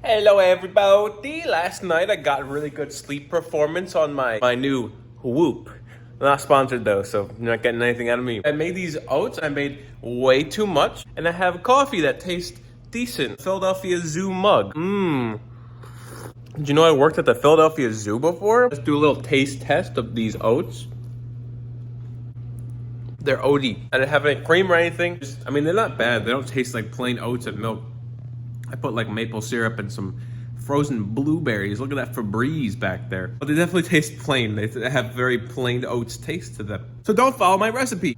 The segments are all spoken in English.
Hello everybody! Last night I got really good sleep performance on my new Whoop. Not sponsored though, so you're not getting anything out of me. I made these oats, I made way too much, and I have coffee that tastes decent. Philadelphia Zoo mug. Mmm. Did you know I worked at the Philadelphia Zoo before? Let's do a little taste test of these oats. They're oaty. I didn't have any cream or anything. I mean, they're not bad. They don't taste like plain oats and milk. I put like maple syrup and some frozen blueberries. Look at that Febreze back there. But they definitely taste plain. They have very plain oats taste to them. So don't follow my recipe.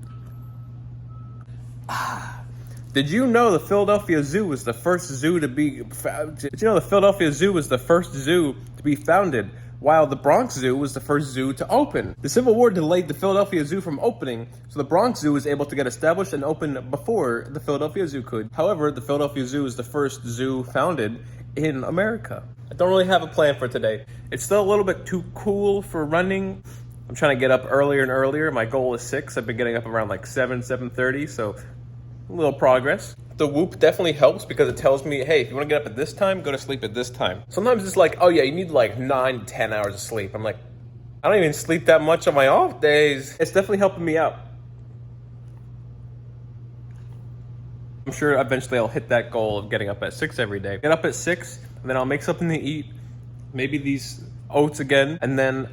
Did you know the Philadelphia Zoo was the first zoo to be Did you know the Philadelphia Zoo was the first zoo to be founded, while the Bronx Zoo was the first zoo to open? The Civil War delayed the Philadelphia Zoo from opening, so the Bronx Zoo was able to get established and open before the Philadelphia Zoo could. However, the Philadelphia Zoo is the first zoo founded in America. I don't really have a plan for today. It's still a little bit too cool for running. I'm trying to get up earlier and earlier. My goal is 6. I've been getting up around like 7:30, so a little progress. The Whoop definitely helps because it tells me, hey, if you want to get up at this time, go to sleep at this time. Sometimes it's like, oh yeah, you need like 9, 10 hours of sleep. I'm like, I don't even sleep that much on my off days. It's definitely helping me out. I'm sure eventually I'll hit that goal of getting up at 6 every day. Get up at 6, and then I'll make something to eat, maybe these oats again, and then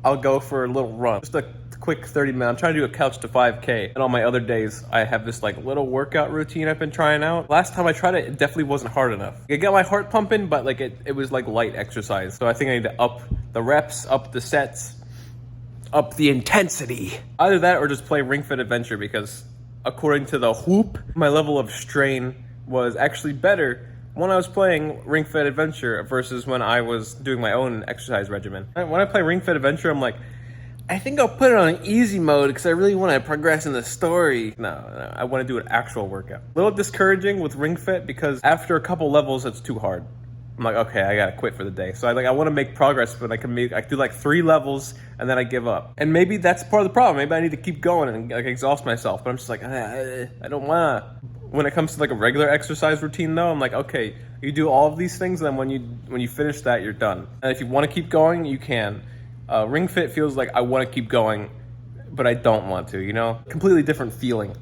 I'll go for a little run. Just a quick 30-minute. I'm trying to do a couch to 5K. And on my other days, I have this like little workout routine I've been trying out. Last time I tried it, it definitely wasn't hard enough. It got my heart pumping, but like it was like light exercise. So I think I need to up the reps, up the sets, up the intensity. Either that or just play Ring Fit Adventure, because according to the Whoop, my level of strain was actually better when I was playing Ring Fit Adventure versus when I was doing my own exercise regimen. When I play Ring Fit Adventure, I'm like, I think I'll put it on easy mode because I really want to progress in the story. No, I want to do an actual workout. A little discouraging with Ring Fit because after a couple levels, it's too hard. I'm like, okay, I gotta quit for the day. So I want to make progress, but I do like 3 levels and then I give up. And maybe that's part of the problem. Maybe I need to keep going and like exhaust myself. But I'm just like, I don't wanna. When it comes to like a regular exercise routine though, I'm like, okay, you do all of these things, and then when you finish that, you're done. And if you want to keep going, you can. Ring Fit feels like I want to keep going, but I don't want to, you know? Completely different feeling.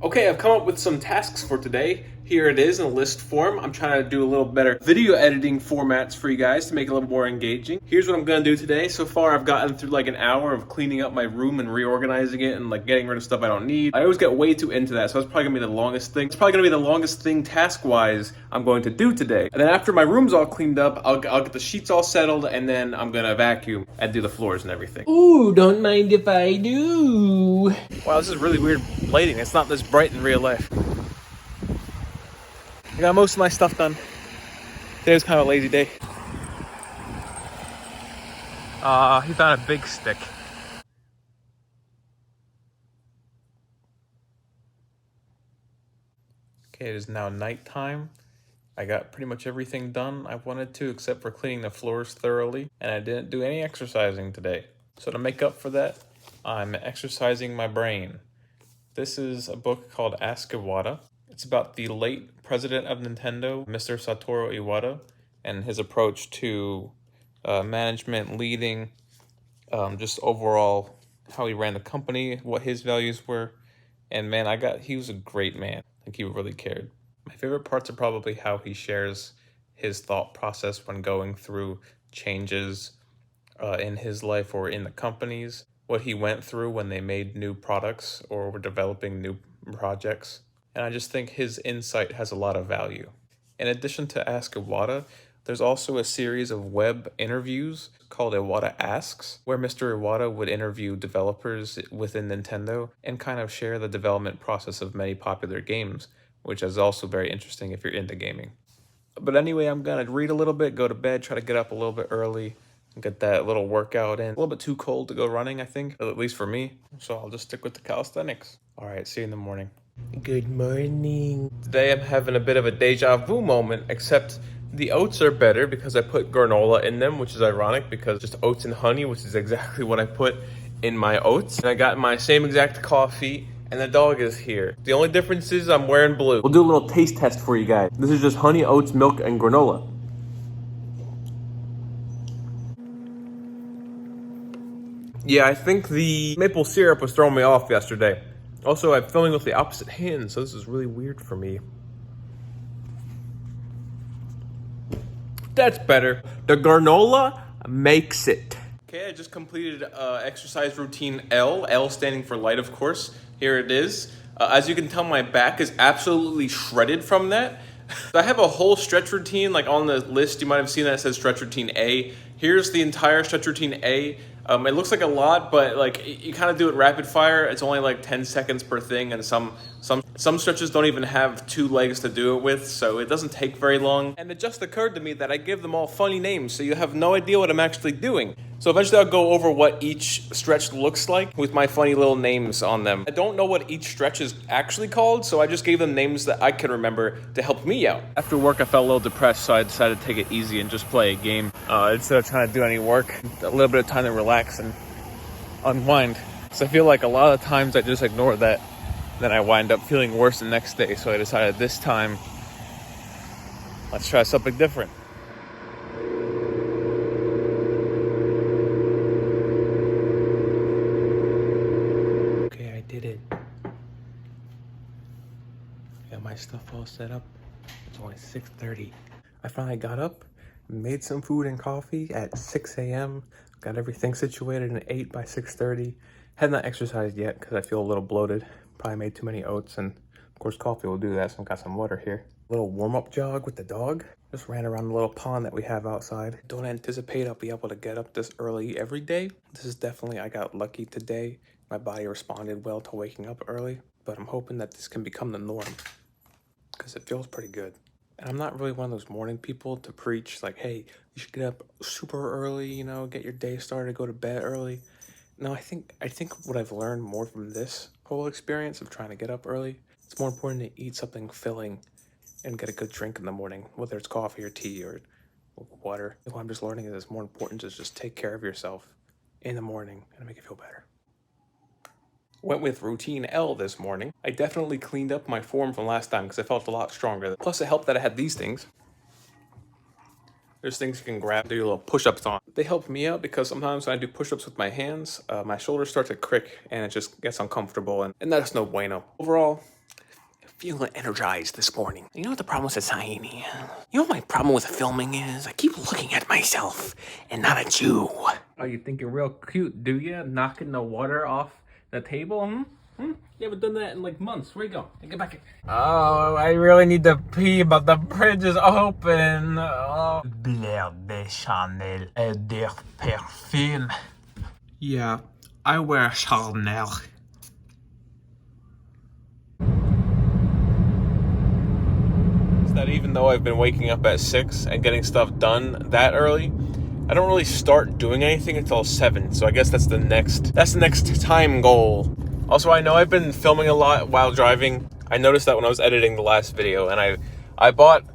Okay, I've come up with some tasks for today. Here it is in list form. I'm trying to do a little better video editing formats for you guys to make it a little more engaging. Here's what I'm gonna do today. So far, I've gotten through like an hour of cleaning up my room and reorganizing it and like getting rid of stuff I don't need. I always get way too into that, so it's probably gonna be the longest thing. It's probably gonna be the longest thing task-wise I'm going to do today. And then after my room's all cleaned up, I'll get the sheets all settled, and then I'm gonna vacuum and do the floors and everything. Ooh, don't mind if I do. Wow, this is really weird lighting. It's not this bright in real life. I got most of my stuff done. Today was kind of a lazy day. He found a big stick. Okay, it is now nighttime. I got pretty much everything done I wanted to, except for cleaning the floors thoroughly, and I didn't do any exercising today. So to make up for that, I'm exercising my brain. This is a book called Ask Iwata. It's about the late president of Nintendo, Mr. Satoru Iwata, and his approach to management, leading, just overall how he ran the company, what his values were. And man, he was a great man. I think he really cared. My favorite parts are probably how he shares his thought process when going through changes in his life or in the companies, what he went through when they made new products or were developing new projects. And I just think his insight has a lot of value. In addition to Ask Iwata, there's also a series of web interviews called Iwata Asks, where Mr. Iwata would interview developers within Nintendo and kind of share the development process of many popular games, which is also very interesting if you're into gaming. But anyway, I'm gonna read a little bit, go to bed, try to get up a little bit early, and get that little workout in. A little bit too cold to go running, I think, at least for me. So I'll just stick with the calisthenics. All right, see you in the morning. Good morning. Today I'm having a bit of a deja vu moment, except The oats are better because I put granola in them, which is ironic because just oats and honey, which is exactly what I put in my oats. And I got my same exact coffee, and the dog is here. The only difference is I'm wearing blue. We'll do a little taste test for you guys. This is just honey, oats, milk, and granola. Yeah, I think the maple syrup was throwing me off yesterday. Also, I'm filming with the opposite hand, so this is really weird for me. That's better. The granola makes it. Okay, I just completed exercise routine L. L standing for light, of course. Here it is. As you can tell, my back is absolutely shredded from that. I have a whole stretch routine, like on the list, you might have seen that it says stretch routine A. Here's the entire stretch routine A. It looks like a lot, but like you kind of do it rapid fire. It's only like 10 seconds per thing, and some stretches don't even have 2 legs to do it with, so it doesn't take very long. And it just occurred to me that I give them all funny names, so you have no idea what I'm actually doing. So eventually I'll go over what each stretch looks like with my funny little names on them. I don't know what each stretch is actually called, so I just gave them names that I can remember to help me out. After work, I felt a little depressed, so I decided to take it easy and just play a game instead of trying to do any work. A little bit of time to relax and unwind. So I feel like a lot of times I just ignore that, then I wind up feeling worse the next day. So I decided this time, let's try something different. Okay, I did it. Got my stuff all set up. It's only 6:30. I finally got up, made some food and coffee at 6 a.m. Got everything situated and ate by 6:30. Had not exercised yet because I feel a little bloated. Probably made too many oats, and of course coffee will do that, so I've got some water here. Little warm-up jog with the dog. Just ran around the little pond that we have outside. Don't anticipate I'll be able to get up this early every day. This is definitely, I got lucky today. My body responded well to waking up early, but I'm hoping that this can become the norm because it feels pretty good. And I'm not really one of those morning people to preach like, hey, you should get up super early, you know, get your day started, go to bed early. No, I think what I've learned more from this whole experience of trying to get up early, it's more important to eat something filling and get a good drink in the morning, whether it's coffee or tea or water. What I'm just learning is it's more important to just take care of yourself in the morning and make you feel better. Went with routine L this morning. I definitely cleaned up my form from last time because I felt a lot stronger. Plus it helped that I had these things. There's things you can grab, do your little push-ups on. They help me out because sometimes when I do push-ups with my hands, my shoulders start to crick and it just gets uncomfortable, and that's no bueno. Overall, feeling energized this morning. You know what the problem with society is? You know what my problem with filming is? I keep looking at myself and not at you. Oh, you think you're real cute, do you? Knocking the water off the table? You haven't done that in like months. Where you go? Get back here. Oh, I really need to pee, but the fridge is open. Oh. Bleu de Chanel et de perfume. Yeah, I wear Chanel. That even though I've been waking up at 6 and getting stuff done that early, I don't really start doing anything until 7. So I guess that's the next time goal. Also, I know I've been filming a lot while driving. I noticed that when I was editing the last video, and I bought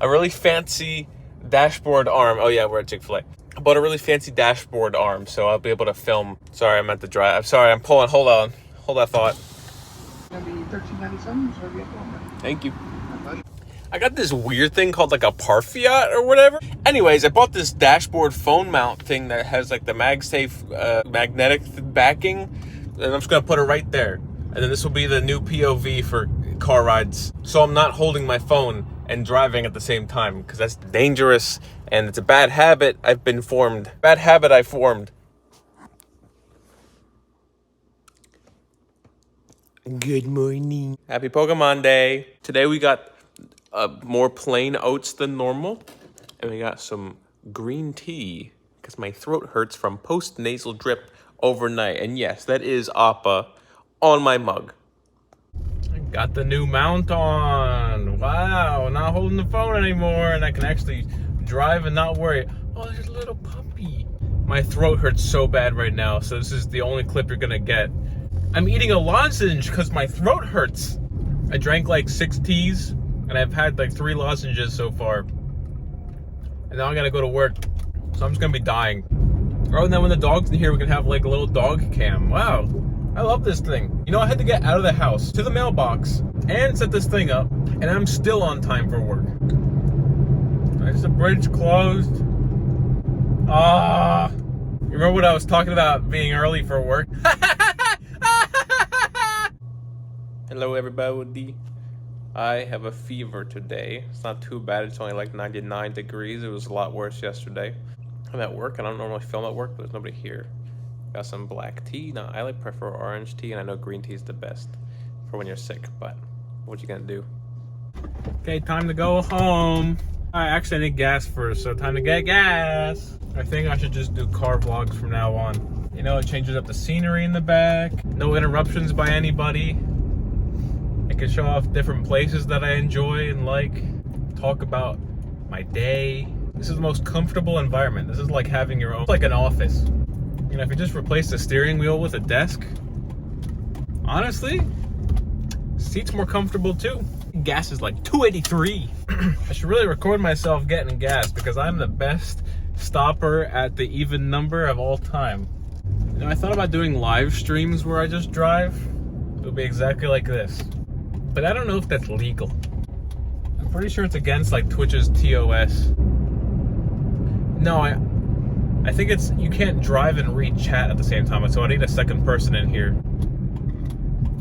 a really fancy dashboard arm. Oh yeah, we're at Chick-fil-A. I bought a really fancy dashboard arm, so I'll be able to film. Sorry, I meant to drive. I'm sorry, I'm pulling. Hold on. Hold that thought. It's gonna be $13.97, so get home. Thank you. I got this weird thing called like a Parfiat or whatever. Anyways, I bought this dashboard phone mount thing that has like the MagSafe magnetic backing. And I'm just gonna put it right there. And then this will be the new POV for car rides. So I'm not holding my phone and driving at the same time, because that's dangerous and it's a bad habit I formed. Good morning. Happy Pokemon Day. Today we got more plain oats than normal. And we got some green tea because my throat hurts from post-nasal drip overnight. And yes, that is Appa on my mug. I got the new mount on. Wow, not holding the phone anymore, and I can actually drive and not worry. Oh, there's a little puppy. My throat hurts so bad right now, so this is the only clip you're gonna get. I'm eating a lozenge because my throat hurts. I drank like 6 teas, and I've had like 3 lozenges so far. and now I gotta go to work. So I'm just gonna be dying. Oh, and then when the dog's in here, we can have like a little dog cam. Wow, I love this thing. You know, I had to get out of the house to the mailbox and set this thing up, and I'm still on time for work. Is the bridge closed? Ah, you remember what I was talking about being early for work? Hello, everybody. I have a fever today. It's not too bad. It's only like 99 degrees. It was a lot worse yesterday. I'm at work. I don't normally film at work, but there's nobody here. Got some black tea. Now, I prefer orange tea, and I know green tea is the best for when you're sick, but what you gonna do? Okay, time to go home. I actually need gas first, so time to get gas. I think I should just do car vlogs from now on. You know, it changes up the scenery in the back. No interruptions by anybody. I can show off different places that I enjoy and like. Talk about my day. This is the most comfortable environment. This is like having your own, it's like an office. You know, if you just replace the steering wheel with a desk, honestly, seat's more comfortable too. Gas is like $2.83. I should really record myself getting gas because I'm the best stopper at the even number of all time. You know, I thought about doing live streams where I just drive. It would be exactly like this. But I don't know if that's legal. I'm pretty sure it's against like Twitch's TOS. No, I think it's, you can't drive and read chat at the same time, so I need a second person in here.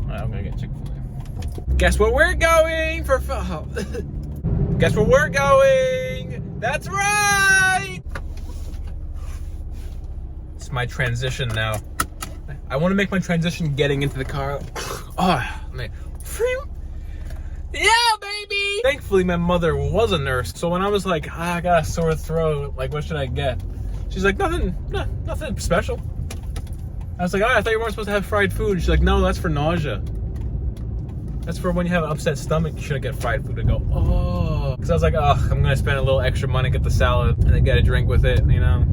Alright, I'm gonna get Chick-fil-A. Guess where we're going for Guess where we're going? That's right! It's my transition now. I want to make my transition getting into the car. Oh, man. Yeah, baby! Thankfully, my mother was a nurse, so when I was like, I got a sore throat, like, what should I get? She's like, nothing special. I was like, oh, I thought you weren't supposed to have fried food. She's like, no, that's for nausea. That's for when you have an upset stomach, you shouldn't get fried food. I go, oh. Because I was like, oh, I'm going to spend a little extra money, get the salad, and then get a drink with it, you know?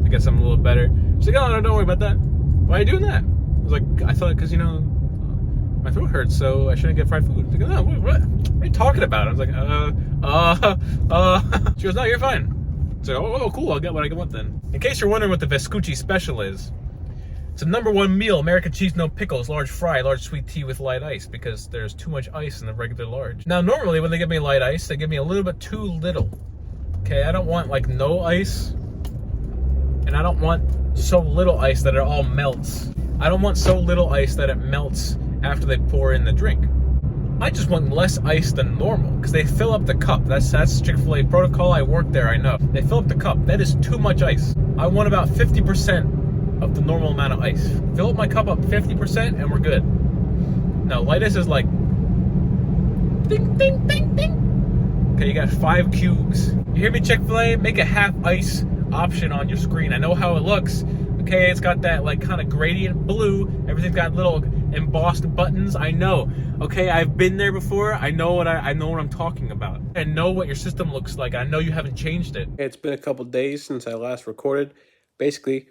I guess I'm a little better. She's like, oh, no, don't worry about that. Why are you doing that? I was like, I thought, because, you know, my throat hurts, so I shouldn't get fried food. She's like, oh, what are you talking about? I was like, She goes, no, you're fine. So, oh, cool, I'll get what I want then. In case you're wondering what the vescucci special is, it's a #1 meal, American cheese, no pickles, large fry, large sweet tea with light ice, because there's too much ice in the regular large. Now, normally when they give me light ice, they give me a little bit too little. Okay, I don't want like no ice, and I don't want so little ice that it all melts. I don't want so little ice that it melts after they pour in the drink. I just want less ice than normal, because they fill up the cup. That's Chick-fil-A protocol. I work there, I know. They fill up the cup. That is too much ice. I want about 50% of the normal amount of ice. Fill up my cup up 50% and we're good. Now, light ice is like, ding, ding, ding, ding. Okay, you got 5 cubes. You hear me, Chick-fil-A? Make a half ice option on your screen. I know how it looks. Okay, it's got that like kind of gradient blue. Everything's got little embossed buttons. I know. Okay, I've been there before. I know what I'm talking about. I know what your system looks like. I know you haven't changed it. It's been a couple days since I last recorded. Basically,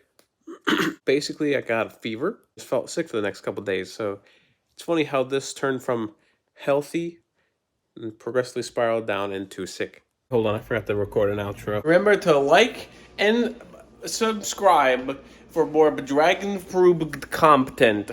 I got a fever. Just felt sick for the next couple days. So it's funny how this turned from healthy and progressively spiraled down into sick. Hold on, I forgot to record an outro. Remember to like and subscribe for more Dragon Fruit content.